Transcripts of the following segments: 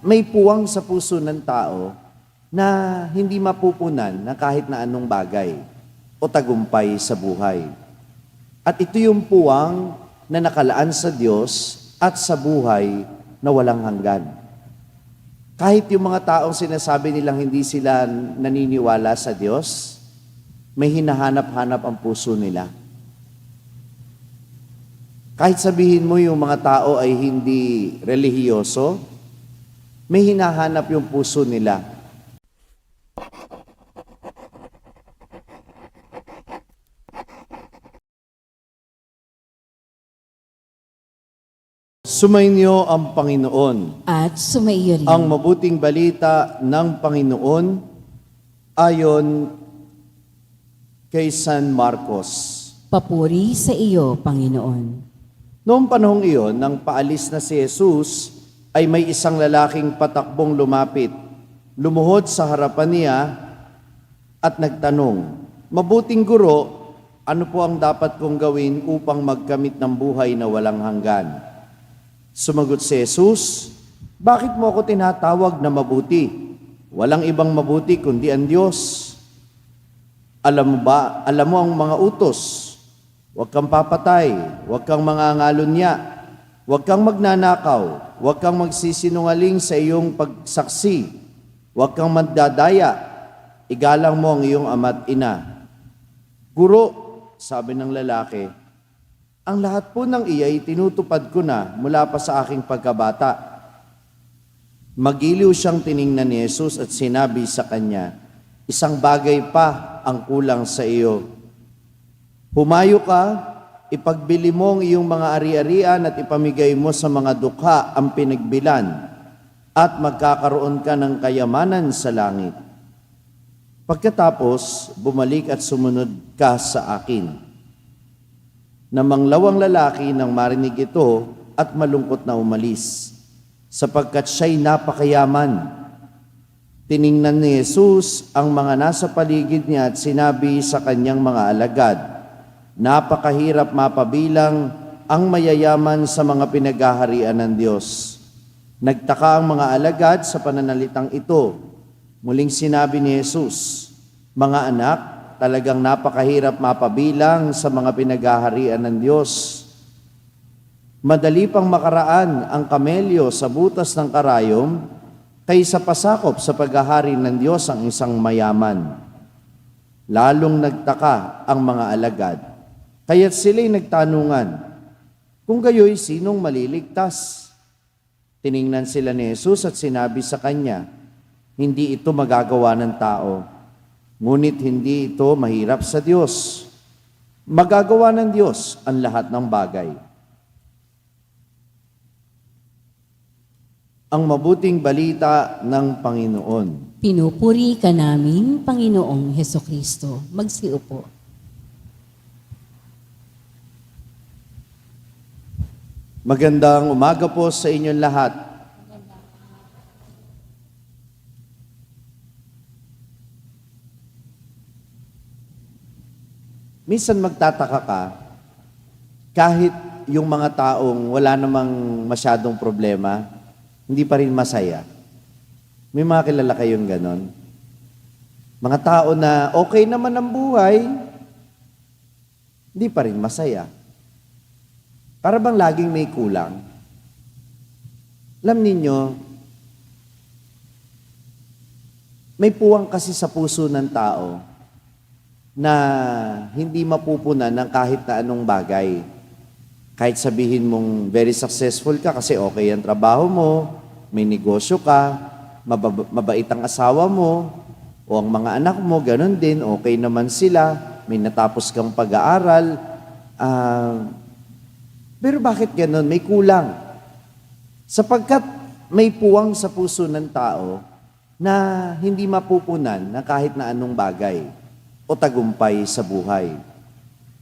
may puwang sa puso ng tao na hindi mapupunan ng kahit na anong bagay o tagumpay sa buhay. At ito yung puwang na nakalaan sa Diyos at sa buhay na walang hanggan. Kahit yung mga taong sinasabi nilang hindi sila naniniwala sa Diyos, may hinahanap-hanap ang puso nila. Kahit sabihin mo yung mga tao ay hindi relihiyoso, may hinahanap yung puso nila. Sumainyo ang Panginoon. At sumaiyo rin. Ang mabuting balita ng Panginoon ayon kay San Marcos. Papuri sa iyo, Panginoon. Noong panahong iyon, nang paalis na si Jesus, ay may isang lalaking patakbong lumapit, lumuhod sa harapan niya at nagtanong, "Mabuting guro, ano po ang dapat kong gawin upang magkamit ng buhay na walang hanggan?" Sumagot si Jesus, "Bakit mo ako tinatawag na mabuti? Walang ibang mabuti kundi ang Diyos. Alam mo ang mga utos. Huwag kang papatay, huwag kang mangangalunya, huwag kang magnanakaw, huwag kang magsisinungaling sa iyong pagsaksi, huwag kang mandadaya, igalang mo ang iyong ama't ina." "Guro," sabi ng lalaki, "ang lahat po ng iyay tinutupad ko na mula pa sa aking pagkabata." Magiliw siyang tiningnan ni Jesus at sinabi sa kanya, "Isang bagay pa ang kulang sa iyo. Humayo ka, ipagbili mo ang iyong mga ari-arian at ipamigay mo sa mga dukha ang pinagbilan at magkakaroon ka ng kayamanan sa langit. Pagkatapos, bumalik at sumunod ka sa akin." Namanglawang lalaki nang marinig ito at malungkot na umalis, sapagkat siya'y napakayaman. Tiningnan ni Jesus ang mga nasa paligid niya at sinabi sa kanyang mga alagad, "Napakahirap mapabilang ang mayayaman sa mga pinaghaharian ng Diyos." Nagtaka ang mga alagad sa pananalitang ito. Muling sinabi ni Jesus, "Mga anak, talagang napakahirap mapabilang sa mga pinaghaharian ng Diyos. Madali pang makaraan ang kamelyo sa butas ng karayom kaysa pasakop sa paghahari ng Diyos ang isang mayaman." Lalong nagtaka ang mga alagad, kaya't sila'y nagtanungan, "Kung gayoy, sinong maliligtas?" Tiningnan sila ni Jesus at sinabi sa kanya, "Hindi ito magagawa ng tao. Ngunit hindi ito mahirap sa Diyos. Magagawa ng Diyos ang lahat ng bagay." Ang mabuting balita ng Panginoon. Pinupuri ka namin, Panginoong Hesukristo. Magsiupo. Magandang umaga po sa inyong lahat. Minsan magtataka ka, kahit yung mga taong wala namang masyadong problema, hindi pa rin masaya. May mga kilala kayong ganon? Mga tao na okay naman ang buhay, hindi pa rin masaya. Para bang laging may kulang. Alam ninyo, may puwang kasi sa puso ng tao na hindi mapupunan ng kahit na anong bagay. Kahit sabihin mong very successful ka kasi okay ang trabaho mo, may negosyo ka, mabait ang asawa mo, o ang mga anak mo, ganun din, okay naman sila, may natapos kang pag-aaral. Pero bakit ganun? May kulang. Sapagkat may puwang sa puso ng tao na hindi mapupunan ng kahit na anong bagay o tagumpay sa buhay.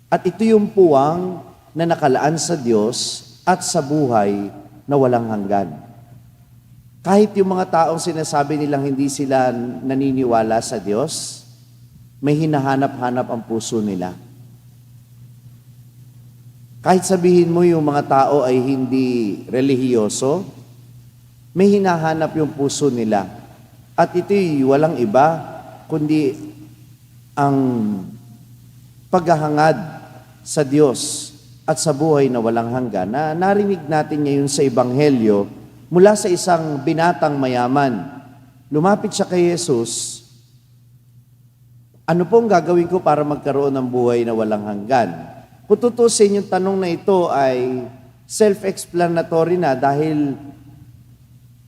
At ito yung puwang na nakalaan sa Diyos at sa buhay na walang hanggan. Kahit yung mga taong sinasabi nilang hindi sila naniniwala sa Diyos, may hinahanap-hanap ang puso nila. Kahit sabihin mo yung mga tao ay hindi relihiyoso, may hinahanap yung puso nila. At ito'y walang iba, kundi ang paghahangad sa Diyos at sa buhay na walang hanggan. Na narinig natin ngayon sa Ebanghelyo mula sa isang binatang mayaman. Lumapit siya kay Jesus, ano pong gagawin ko para magkaroon ng buhay na walang hanggan? Kung tutusin, yung tanong na ito ay self-explanatory na dahil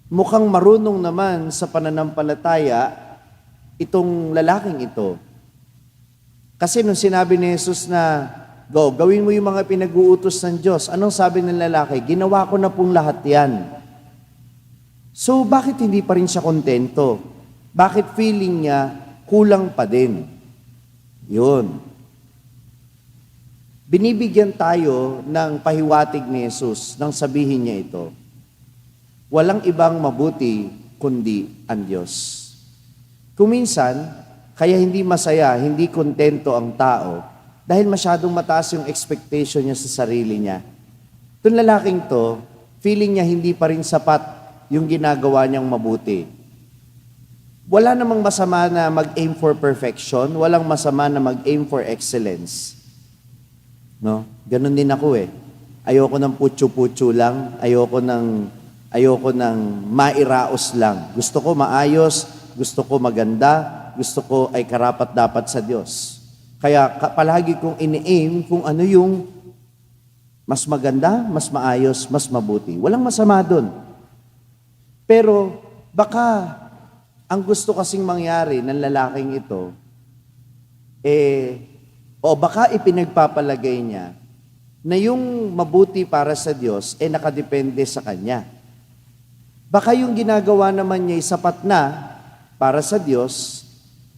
mukhang marunong naman sa pananampalataya itong lalaking ito. Kasi nung sinabi ni Jesus na, gawin mo yung mga pinag-uutos ng Diyos, anong sabi ng lalaki? Ginawa ko na pong lahat yan. So, bakit hindi pa rin siya kontento? Bakit feeling niya kulang pa din? Yun. Binibigyan tayo ng pahiwatig ni Jesus nang sabihin niya ito. Walang ibang mabuti kundi ang Diyos. Kung minsan, kaya hindi masaya, hindi kontento ang tao dahil masyadong mataas yung expectation niya sa sarili niya. Itong lalaking to, feeling niya hindi pa rin sapat yung ginagawa niyang mabuti. Wala namang masama na mag-aim for perfection, walang masama na mag-aim for excellence. No? Ganon din ako eh. Ayoko ng putyo-putyo lang, ayoko ng mairaos lang. Gusto ko maayos, gusto ko maganda, gusto ko ay karapat-dapat sa Diyos. Kaya palagi kong ini-aim kung ano yung mas maganda, mas maayos, mas mabuti. Walang masama doon. Pero baka ang gusto kasing mangyari ng lalaking ito, o baka ipinagpapalagay niya na yung mabuti para sa Diyos nakadepende sa kanya. Baka yung ginagawa naman niya ay sapat na para sa Diyos,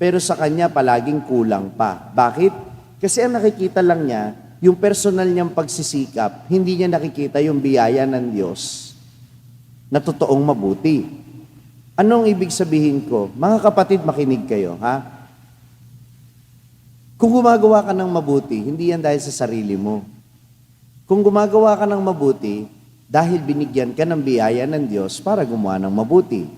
pero sa kanya palaging kulang pa. Bakit? Kasi ang nakikita lang niya, yung personal niyang pagsisikap, hindi niya nakikita yung biyaya ng Diyos na totoong mabuti. Anong ibig sabihin ko? Mga kapatid, makinig kayo, ha? Kung gumagawa ka ng mabuti, hindi yan dahil sa sarili mo. Kung gumagawa ka ng mabuti, dahil binigyan ka ng biyaya ng Diyos para gumawa ng mabuti.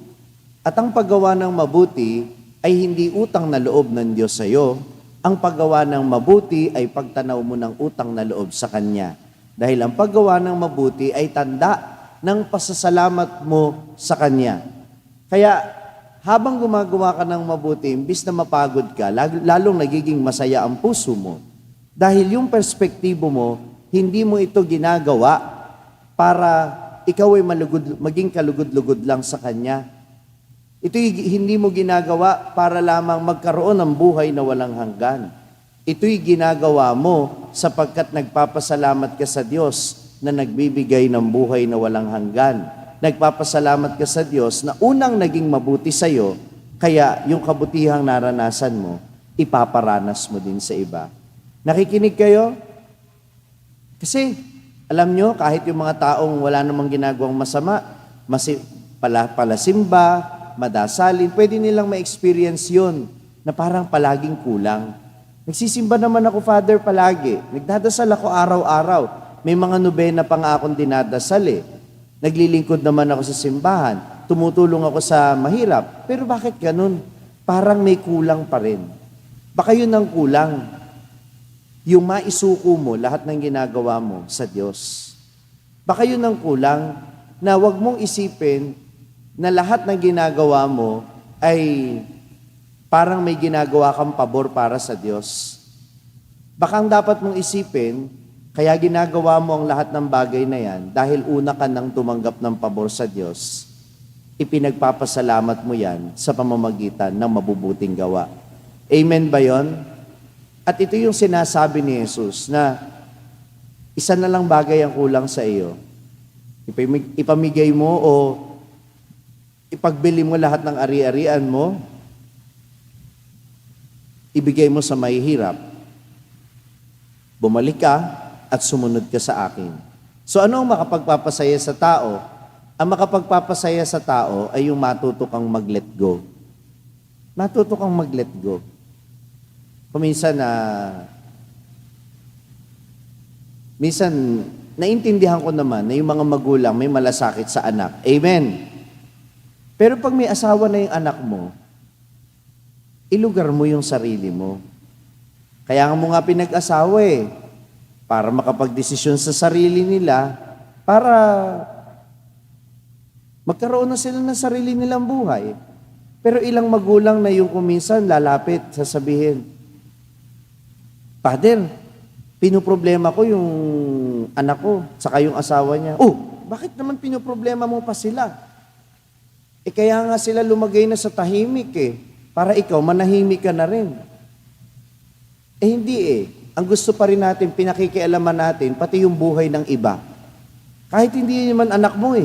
At ang paggawa ng mabuti ay hindi utang na loob ng Diyos sa iyo. Ang paggawa ng mabuti ay pagtanaw mo ng utang na loob sa Kanya. Dahil ang paggawa ng mabuti ay tanda ng pasasalamat mo sa Kanya. Kaya, habang gumagawa ka ng mabuti, imbis na mapagod ka, lalong nagiging masaya ang puso mo. Dahil yung perspektibo mo, hindi mo ito ginagawa para ikaw ay maging kalugod-lugod lang sa Kanya. Ito'y hindi mo ginagawa para lamang magkaroon ng buhay na walang hanggan. Ito'y ginagawa mo sapagkat nagpapasalamat ka sa Diyos na nagbibigay ng buhay na walang hanggan. Nagpapasalamat ka sa Diyos na unang naging mabuti sa iyo, kaya yung kabutihang naranasan mo, ipaparanas mo din sa iba. Nakikinig kayo? Kasi, alam nyo, kahit yung mga taong wala namang ginagawang masama, palasimba, madasalin, pwede nilang ma-experience yun na parang palaging kulang. Nagsisimba naman ako, Father, palagi. Nagdadasal ako araw-araw. May mga nobena pa nga akong dinadasal eh. Naglilingkod naman ako sa simbahan. Tumutulong ako sa mahirap. Pero bakit ganun? Parang may kulang pa rin. Baka yun ang kulang. Yung maisuko mo lahat ng ginagawa mo sa Diyos. Baka yun ang kulang na wag mong isipin na lahat ng ginagawa mo ay parang may ginagawa kang pabor para sa Diyos. Baka ang dapat mong isipin, kaya ginagawa mo ang lahat ng bagay na yan dahil una ka nang tumanggap ng pabor sa Diyos, ipinagpapasalamat mo yan sa pamamagitan ng mabubuting gawa. Amen ba yon? At ito yung sinasabi ni Jesus na isa na lang bagay ang kulang sa iyo. Ipamigay mo o ipagbili mo lahat ng ari-arian mo, ibigay mo sa mahihirap. Bumalik ka at sumunod ka sa akin. So ano ang makapagpapasaya sa tao? Ang makapagpapasaya sa tao ay yung matuto kang mag-let go. Matuto kang mag-let go. Minsan naintindihan ko naman na yung mga magulang may malasakit sa anak. Amen. Pero pag may asawa na yung anak mo, ilugar mo yung sarili mo. Kaya nga mo nga pinag-asawa para makapagdesisyon sa sarili nila, para magkaroon na sila ng sarili nilang buhay. Pero ilang magulang na yung kuminsan lalapit, sasabihin, Father, pinoproblema ko yung anak ko, saka yung asawa niya. Oh, bakit naman pinoproblema mo pa sila? Kaya nga sila lumagay na sa tahimik para ikaw manahimik ka na rin. Hindi Ang gusto pa rin natin, pinakikialaman natin, pati yung buhay ng iba. Kahit hindi naman anak mo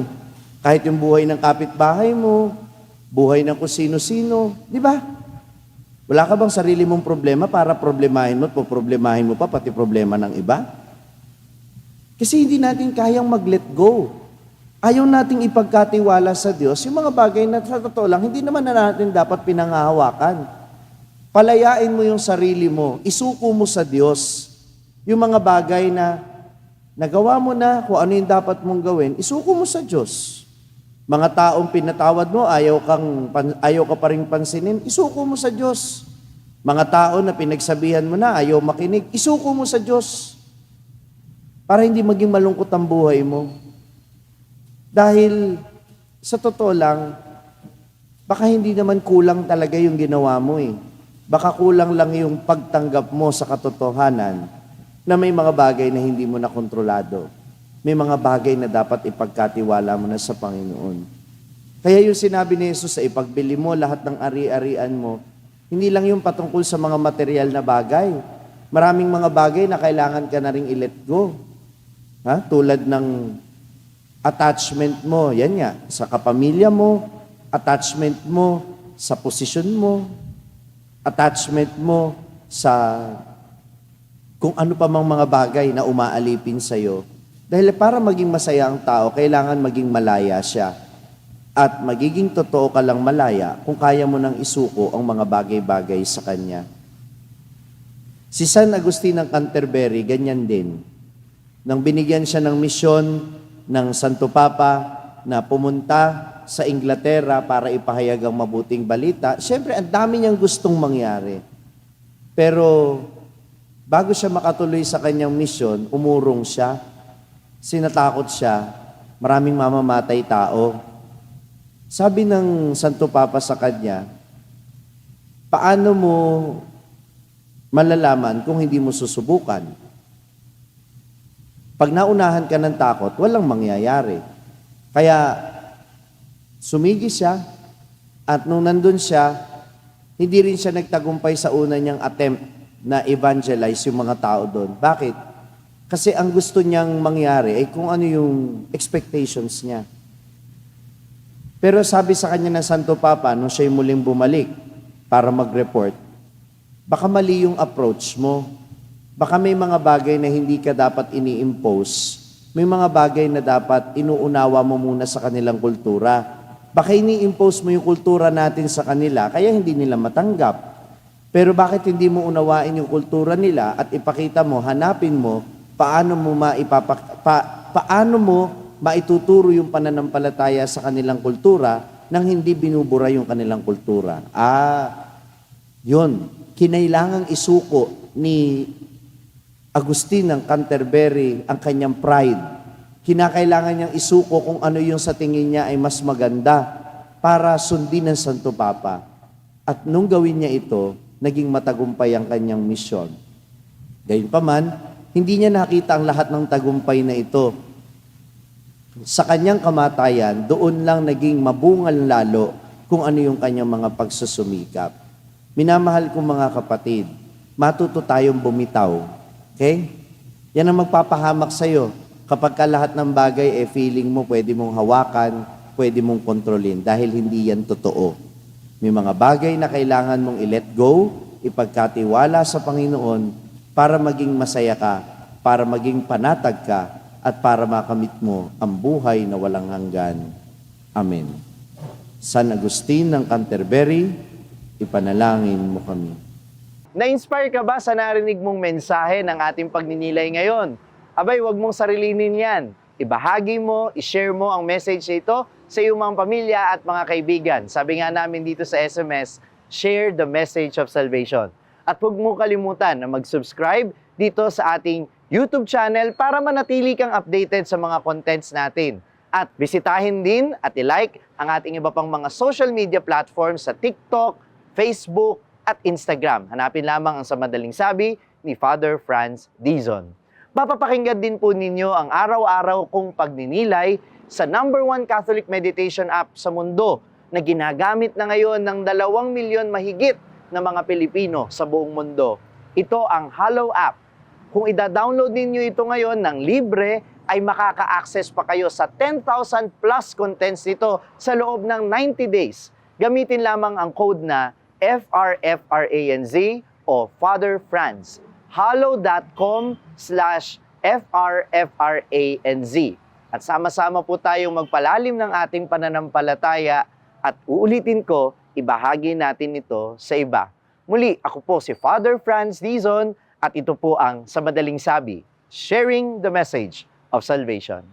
Kahit yung buhay ng kapitbahay mo, buhay ng kung sino-sino, di ba? Wala ka bang sarili mong problema para problemahin mo at poproblemahin mo pa pati problema ng iba? Kasi hindi natin kayang mag-let go. Ayaw nating ipagkatiwala sa Diyos yung mga bagay na sa totoo lang, hindi naman na natin dapat pinangahawakan. Palayain mo yung sarili mo, isuko mo sa Diyos. Yung mga bagay na nagawa mo na, kung ano yung dapat mong gawin, isuko mo sa Diyos. Mga taong pinatawad mo, ayaw ka pa rin pansinin, isuko mo sa Diyos. Mga tao na pinagsabihan mo na, ayaw makinig, isuko mo sa Diyos. Para hindi maging malungkot ang buhay mo. Dahil sa totoo lang, baka hindi naman kulang talaga yung ginawa mo Baka kulang lang yung pagtanggap mo sa katotohanan na may mga bagay na hindi mo na kontrolado. May mga bagay na dapat ipagkatiwala mo na sa Panginoon. Kaya yung sinabi ni Jesus sa ipagbili mo lahat ng ari-arian mo, hindi lang yung patungkol sa mga material na bagay. Maraming mga bagay na kailangan ka na rin i-let go. Tulad ng attachment mo, yan nga, sa kapamilya mo, attachment mo sa posisyon mo, attachment mo sa kung ano pa mang mga bagay na umaalipin sa'yo. Dahil para maging masaya ang tao, kailangan maging malaya siya. At magiging totoo ka lang malaya kung kaya mo nang isuko ang mga bagay-bagay sa Kanya. Si San Agustin ng Canterbury, ganyan din. Nang binigyan siya ng misyon ng Santo Papa na pumunta sa Inglaterra para ipahayag ang mabuting balita, siyempre ang dami niyang gustong mangyari. Pero bago siya makatuloy sa kanyang misyon, umurong siya, sinatakot siya, maraming mamamatay tao. Sabi ng Santo Papa sa kanya, paano mo malalaman kung hindi mo susubukan? Pag naunahan ka ng takot, walang mangyayari. Kaya sumigi siya at nung nandun siya, hindi rin siya nagtagumpay sa una niyang attempt na evangelize yung mga tao doon. Bakit? Kasi ang gusto niyang mangyari ay kung ano yung expectations niya. Pero sabi sa kanya ng Santo Papa, nung siya'y muling bumalik para mag-report, baka mali yung approach mo. Baka may mga bagay na hindi ka dapat ini-impose. May mga bagay na dapat inuunawa mo muna sa kanilang kultura. Baka ini-impose mo yung kultura natin sa kanila, kaya hindi nila matanggap. Pero bakit hindi mo unawain yung kultura nila at ipakita mo, hanapin mo, paano mo maituturo yung pananampalataya sa kanilang kultura nang hindi binubura yung kanilang kultura. Yun. Kinailangang isuko ni Agustin ng Canterbury ang kanyang pride. Kinakailangan niyang isuko kung ano yung sa tingin niya ay mas maganda para sundin ng Santo Papa. At nung gawin niya ito, naging matagumpay ang kanyang misyon. Gayunpaman, hindi niya nakita ang lahat ng tagumpay na ito. Sa kanyang kamatayan, doon lang naging mabungal lalo kung ano yung kanyang mga pagsusumikap. Minamahal kong mga kapatid, matuto tayong bumitaw. Okay? Yan ang magpapahamak sa'yo. Kapag ka lahat ng bagay, feeling mo, pwede mong hawakan, pwede mong kontrolin, dahil hindi yan totoo. May mga bagay na kailangan mong i-let go, ipagkatiwala sa Panginoon, para maging masaya ka, para maging panatag ka, at para makamit mo ang buhay na walang hanggan. Amen. San Agustin ng Canterbury, ipanalangin mo kami. Na-inspire ka ba sa narinig mong mensahe ng ating pagninilay ngayon? Abay, wag mong sarilinin yan. Ibahagi mo, ishare mo ang message na ito sa iyong mga pamilya at mga kaibigan. Sabi nga namin dito sa SMS, share the message of salvation. At huwag mo kalimutan na mag-subscribe dito sa ating YouTube channel para manatili kang updated sa mga contents natin. At bisitahin din at i-like ang ating iba pang mga social media platforms sa TikTok, Facebook, at Instagram. Hanapin lamang ang Sa Madaling Sabi ni Father Franz Dizon. Mapapakinggan din po ninyo ang araw-araw kong pagninilay sa #1 Catholic meditation app sa mundo na ginagamit na ngayon ng 2 milyon mahigit na mga Pilipino sa buong mundo. Ito ang Hallow app. Kung ida-download ninyo ito ngayon ng libre, ay makaka-access pa kayo sa 10,000 plus contents nito sa loob ng 90 days. Gamitin lamang ang code na FRFRANZ o Father Franz. hallow.com/FRFRANZ. At sama-sama po tayong magpalalim ng ating pananampalataya at uulitin ko, ibahagi natin ito sa iba. Muli, ako po si Father Franz Dizon at ito po ang Sa Madaling Sabi, sharing the message of salvation.